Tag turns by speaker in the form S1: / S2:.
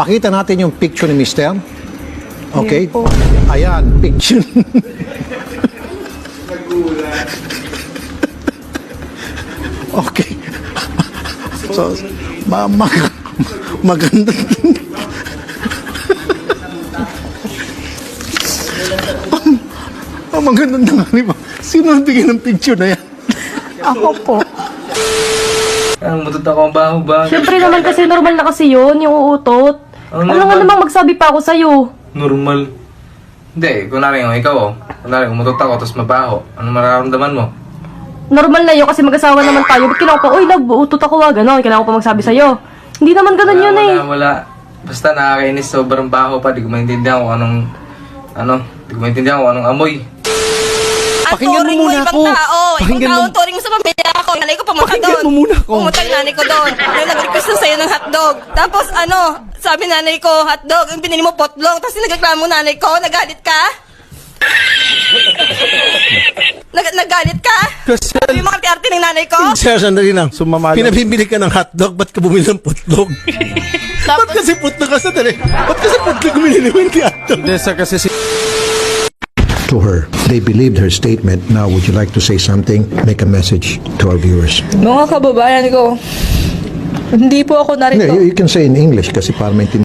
S1: Pakita natin yung picture ni Mister. Okay?
S2: Ayan po.
S1: Ayan, picture. Okay. So, maganda. Maganda na nga, di ba? Sino nagbigay ng picture na yan?
S2: Ako po.
S3: Ang mutot ako ang baho ba?
S2: Siyempre naman kasi normal na kasi yun, yung uutot.
S3: Ano
S2: Ano nga
S3: naman?
S2: namang magsabi pa ako sa'yo?
S3: Normal. Hindi, kunwari yung ikaw oh. Kunwari, umutot ako, tapos mabaho. Ano mararamdaman mo?
S2: Normal na yun kasi mag-asawa naman tayo. Ba't kailangan pa, uy love, uutot ako gano'n. Kailangan ko pa magsabi sa'yo. Hindi naman ganun yun eh.
S3: Wala. Basta nakakainis, sobrang baho pa. Di ko maintindihan kung anong, di ko maintindihan kung anong amoy.
S1: Pakinggan mo
S4: Turing
S1: muna
S4: ibang
S1: ako.
S4: tao.
S1: Pakinggan
S4: Ibang
S1: mo.
S4: tao, turing mo sa pamilya ako. Nanay ko pumunta
S1: Pakinggan
S4: doon.
S1: mo muna ako.
S4: Pumunta yung nanay ko doon. May nag-request na sa'yo ng hotdog. Tapos sabi nanay ko, hotdog, yung pinili mo potlong. Tapos nagreklamo nanay ko, nagalit ka? Nagalit ka?
S1: Kasi,
S4: Sabi yung mga arte ng nanay ko?
S1: sir, sandali lang. Pinabibili ka ng hotdog, ba't ka bumili ng putlog? Ba't kasi putlog ka sa dali? Ba't kasi putlog bumili mo yung hotdog? To her, they believed her statement. Now, would you like to say something? Make a message to our viewers.
S4: Mga kababayan ko, hindi po ako narito.
S1: You can say in English kasi para maintindihan.